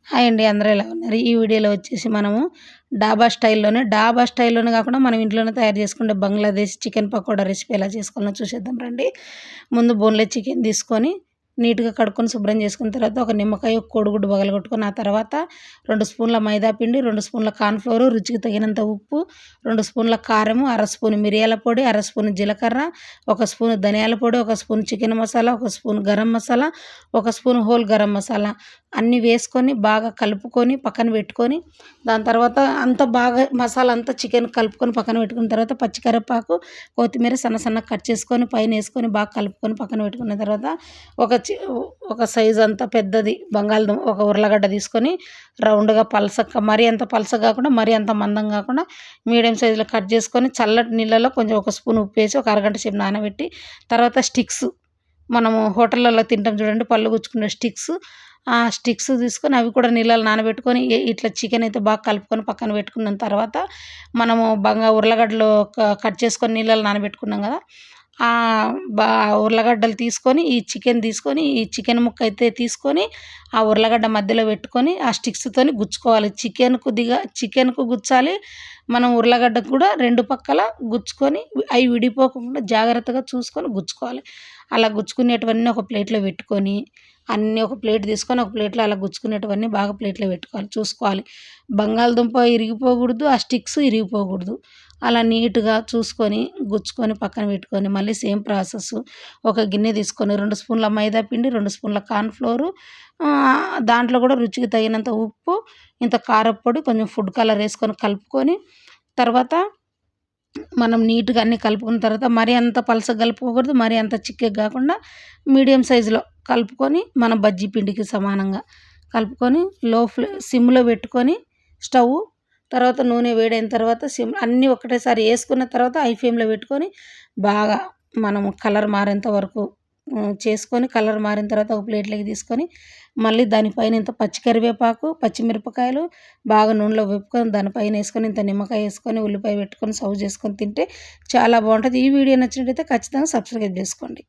Hi అండి. అందరూ ఎలా ఉన్నారు? ఈ వీడియోలో వచ్చేసి మనము డాబా స్టైల్‌లోనే కాకుండా మనం ఇంట్లోనే తయారు చేసుకునే బంగ్లాదేశ్ చికెన్ పకోడా రెసిపీ ఎలా చేసుకోవాలో చూసేద్దాం రండి. ముందు బోన్‌లెస్ చికెన్ తీసుకొని నీట్‌గా కడుక్కొని శుభ్రం చేసుకున్న తర్వాత ఒక నిమ్మకాయ, ఒక కోడిగుడ్డు పగలగొట్టుకొని ఆ తర్వాత 2 స్పూన్ల మైదా పిండి, 2 స్పూన్ల కార్న్‌ఫ్లోర్, రుచికి తగినంత ఉప్పు, 2 స్పూన్ల కారము, అర స్పూన్ మిరియాల పొడి, అర స్పూన్ జీలకర్ర, 1 స్పూన్ ధనియాల పొడి, 1 spoon chicken masala, 1 spoon garam masala, 1 spoon whole garam masala అన్నీ వేసుకొని బాగా కలుపుకొని పక్కన పెట్టుకొని, దాని తర్వాత అంతా బాగా మసాలా అంతా చికెన్ కలుపుకొని పక్కన పెట్టుకున్న తర్వాత పచ్చికరివేపాకు, కొత్తిమీర సన్న సన్నగా కట్ చేసుకొని పైనేసుకొని బాగా కలుపుకొని పక్కన పెట్టుకున్న తర్వాత ఒక చి ఒక సైజ్ అంతా పెద్దది ఒక ఉర్లగడ్డ తీసుకొని రౌండ్‌గా మరీ అంత పలసగా కాకుండా, మరీ అంత మందం కాకుండా మీడియం సైజులో కట్ చేసుకొని చల్లటి నీళ్ళలో కొంచెం ఒక స్పూన్ ఉప్పేసి ఒక అరగంట సేపు నానబెట్టి, తర్వాత స్టిక్స్ మనము హోటళ్ళలో తింటాం చూడండి పళ్ళు గుచ్చుకునే స్టిక్స్. ఆ స్టిక్స్ తీసుకొని అవి కూడా నీళ్ళలో నానబెట్టుకొని ఇట్లా చికెన్ అయితే బాగా కలుపుకొని పక్కన పెట్టుకున్న తర్వాత మనము ఉర్లగడ్డలు కట్ చేసుకొని నీళ్ళలో నానబెట్టుకున్నాం కదా! బా ఉర్లగడ్డలు తీసుకొని ఈ చికెన్ ముక్క అయితే తీసుకొని ఆ ఉర్లగడ్డ మధ్యలో పెట్టుకొని ఆ స్టిక్స్‌తోని గుచ్చుకోవాలి. చికెన్‌కు గుచ్చాలి. మనం ఉర్లగడ్డకు కూడా 2 పక్కల గుచ్చుకొని అవి విడిపోకుండా జాగ్రత్తగా చూసుకొని గుచ్చుకోవాలి. అలా గుచ్చుకునేటివన్నీ ఒక ప్లేట్‌లో పెట్టుకొని అన్నీ ఒక ప్లేట్ తీసుకొని ఒక ప్లేట్‌లో అలా గుచ్చుకునేటివన్నీ బాగా ప్లేట్‌లో పెట్టుకోవాలి. చూసుకోవాలి. బంగాళదుంప ఇరిగిపోకూడదు. ఆ స్టిక్స్ ఇరిగిపోకూడదు. అలా నీట్‌గా చూసుకొని గుచ్చుకొని పక్కన పెట్టుకొని మళ్ళీ సేమ్ ప్రాసెస్ ఒక గిన్నె తీసుకొని 2 స్పూన్ల మైదా పిండి, 2 స్పూన్ల కార్న్‌ఫ్లోర్, దాంట్లో కూడా రుచికి తగినంత ఉప్పు, ఇంత కారప్పొడి, కొంచెం ఫుడ్ కలర్ వేసుకొని కలుపుకొని తర్వాత మనం నీట్‌గా అన్నీ కలుపుకున్న తర్వాత మరీ అంత పలచగా కలుపుకోకూడదు. మరీ అంత చిక్కగా కాకుండా మీడియం సైజులో కలుపుకొని మన బజ్జీ పిండికి సమానంగా కలుపుకొని సిమ్‌లో పెట్టుకొని స్టవ్ తర్వాత నూనె వేడైన తర్వాత అన్నీ ఒకటేసారి వేసుకున్న తర్వాత హై ఫ్లేమ్‌లో పెట్టుకొని బాగా మనము కలర్ మారేంత వరకు చేసుకొని కలర్ మారిన తర్వాత ఒక ప్లేట్‌లోకి తీసుకొని మళ్ళీ దానిపైన ఇంత పచ్చి కరివేపాకు, పచ్చిమిరపకాయలు బాగా నూనెలో వేపుకొని దానిపైన వేసుకొని ఇంత నిమ్మకాయ వేసుకొని ఉల్లిపాయ పెట్టుకొని సర్వ్ చేసుకొని తింటే చాలా బాగుంటుంది. ఈ వీడియో నచ్చినట్టయితే ఖచ్చితంగా సబ్స్క్రైబ్ చేసుకోండి.